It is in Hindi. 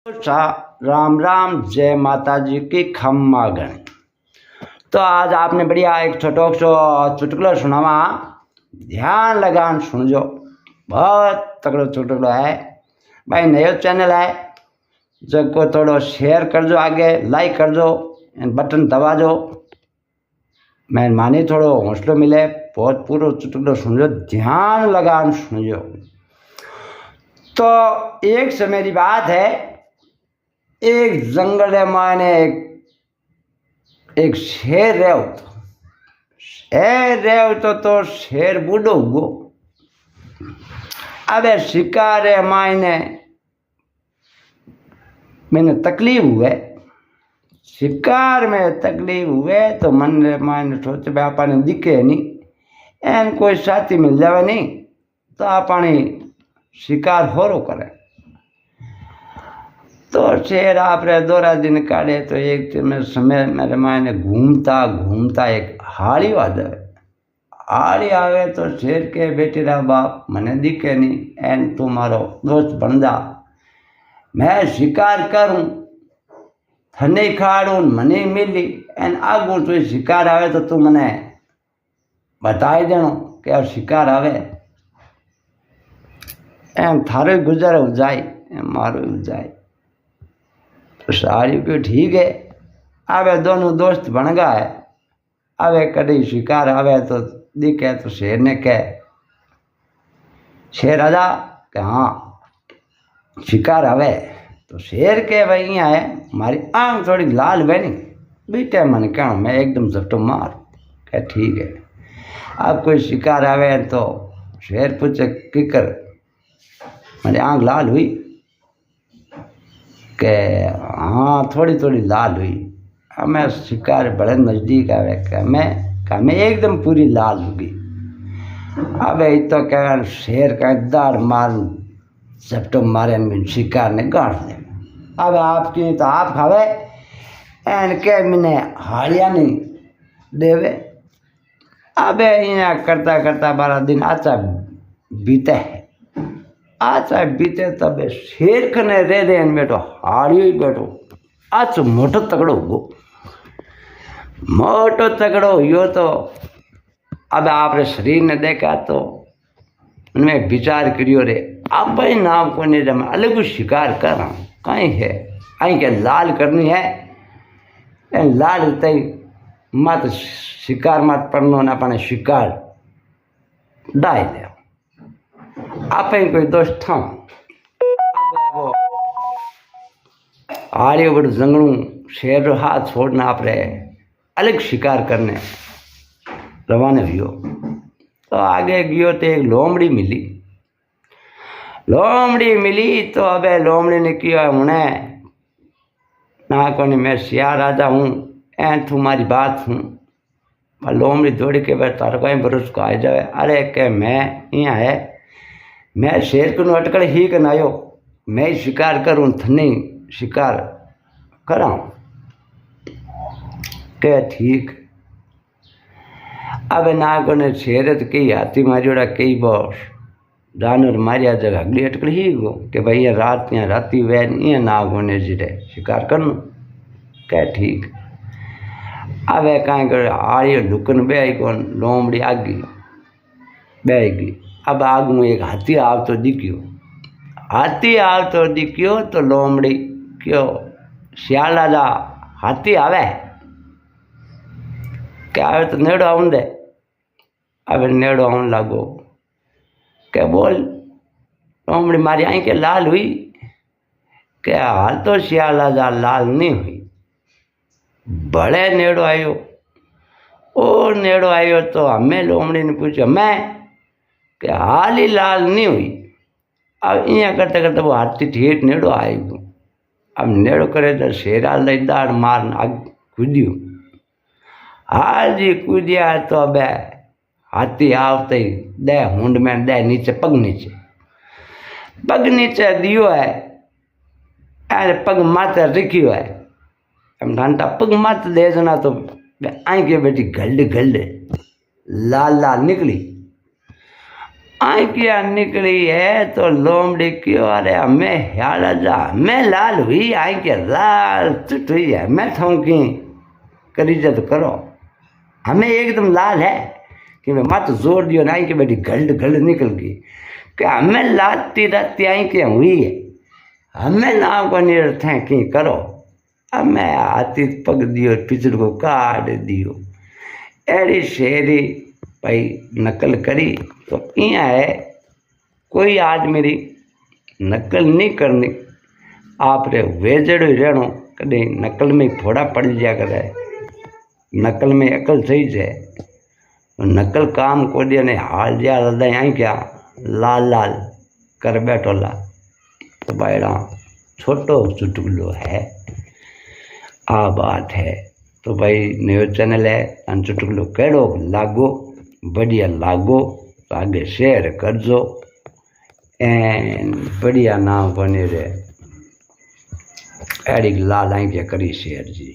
राम राम, जय माता जी की खम्मा गणी। तो आज आपने बढ़िया एक छोटो सो चुटकुलो सुनावा, ध्यान लगान सुनजो। बहुत तगड़ो चुटकुलो है भाई। नयो चैनल है जो थोड़ो शेयर करजो, आगे लाइक करजो, बटन दबाजो, मेहरबानी, थोड़ो हौसलो मिले। बहुत पूरा चुटकुलो सुनजो, ध्यान लगान सुनजो। तो एक समय की बात है, एक जंगल में माने एक शेर रहो तो शेर बूढ़ो गो। अबे शिकार मायने मैंने तकलीफ हुए, शिकार में तकलीफ हुए तो मन रे मायने सोचे भाई आपने दिखे नहीं, एन कोई साथी मिल जावे नहीं तो आपने शिकार होरो करे। तो शेर आप रे दोरा दिन काढ़े तो एक दिन समय मेरे मायने घूमता घूमता एक हाड़ी आ जाए। हाड़ी आवे तो शेर के बेटे रा बाप मने दिखे नहीं, एन तू मारो दोस्त बन जा, मैं शिकार करूं, थने खाड़ू मने मिली, एन आगू तू शिकार आवे तो तू मने बताई देनो कि शिकार आवे, एन थारो गुजर हो जाए, मारो हो जाए। तो सारी को ठीक है, आवे दोनों दोस्त बन गए। आवे कभी शिकार आवे तो दिखे तो शेर ने कहे, शेर आजा, कि हाँ शिकार आवे। तो शेर के भाई यहाँ है, हमारी आंख थोड़ी लाल बनी बीटे, मन कहूँ मैं एकदम झपटो मार, कह ठीक है। अब कोई शिकार आवे तो शेर पूछे किकर, मेरी आंख लाल हुई, के हाँ थोड़ी थोड़ी लाल हुई। अब मैं शिकार बड़े नज़दीक आवे, क्या मैं एकदम पूरी लाल होगी। अब तो क्या शेर का दाड़ मार झपटो मारे, शिकार ने गाड़ दे। अब आपकी तो आप खावे, एन के मैंने हाड़िया नहीं देवे। अब यहाँ करता करता 12 दिन अच्छा बीते है। अच्छा बीते तब शेर कने रे बैठो, हाड़ियो ही बैठो, आज मोटो तगड़ो हो, मोटो तगड़ो हो। तो अब आपरे शरीर ने देखा तो उनमें विचार करियो रे, आप ही नाम को नहीं जमा अलग शिकार कर रहा हूँ, कहीं है आई क्या लाल करनी है, लाल होते ही मत शिकार मत पड़नो ना अपने शिकार डाल दे। आप ही कोई दोस्त था, वो आड़ियो बड़ जंगलू शेर हाथ छोड़ना आप रहे अलग शिकार करने रवाना हुई। तो आगे गयो तो एक लोमड़ी मिली। लोमड़ी मिली तो अब लोमड़ी ने किया, उन्हें ना को मैं सिया राजा हूँ, ऐ तुम्हारी बात हूँ। लोमड़ी दौड़ के बैठ तार कहीं बरस को आ जाए, अरे के मैं यहाँ है, मैं शेर को अटकड़ ही कर आयो, मैं शिकार करूँ थनी शिकार कराऊँ, के ठीक। अब ना को शेर तो कई हाथी मारियोड़ा, कई बॉस जानवर मारिया जगह अगली अटकड़ ही गो कि भाई ये रात यहाँ राती वैन ये ना गोने जिरे शिकार करनो, क्या ठीक। अब कहीं कर आड़ियो लुकन बे कौन, लोमड़ी आगी बह गई। अब आगू एक हाथी आव तो दिखियो, हाथी आव तो दिखियो तो लोमड़ी क्यों सियाला जा हाथी आवे, क्या आवे तो नेड़ो आऊं दे। अब नेड़ो आऊं लागो, क्या बोल लोमड़ी मारी आई के लाल हुई, क्या हाल तो सियाला जा लाल नहीं हुई। बड़े नेड़ो आयो, और नेड़ो आयो तो हमें लोमड़ी ने पूछा, मैं कि हाल ही लाल नहीं हुई। अब यहाँ करते करते वो हाथी ठेठ नेड़ो आएगो। अब नेड़ो करे तो शेरा लई दाड़ मारन आग कूदियो, हाल जी कूदिया तो अब हाथी आवते ही दे हुंड में दे नीचे पग नीचे दियो है, अरे पग माथे रखियो है। हम घंटा पग मत दे जना तो आई के बेटी गल्ड लाल लाल निकली। आंखिया निकली है तो लोमड़ी क्यों अरे हमें ह्याल जा हमें लाल हुई आंखें लाल चुट हुई है मैं थोंकी कर इज्जत करो हमें एकदम लाल है कि मैं मत जोर दियो ना आंखें बेटी गल्ड गल्ड निकल गई कि हमें लाती राती आंखें हुई है हमें नाम को निरथ है कि करो हमें हाथी पग दियो पिछड़ को काट दियो अड़ी शेरी भाई नकल करी तो इं है कोई आज मेरी नकल नहीं करनी आप रे वेजड़ो ही रहनो कदे नकल में फोड़ा पड़ जा करे नकल में अकल सही है नकल काम को दिया ने हाल जा रहा आई क्या लाल लाल कर बैठो ला तो बायड़ा छोटो चुटकुलो है आ बात है तो भाई नयो चैनल है अन चुटकुलो कड़ो लागो बढ़िया लागो तो आगे शेयर करजो एंड बढ़िया नाम बने रहे एड़ी लाल आई करी शेयर जी।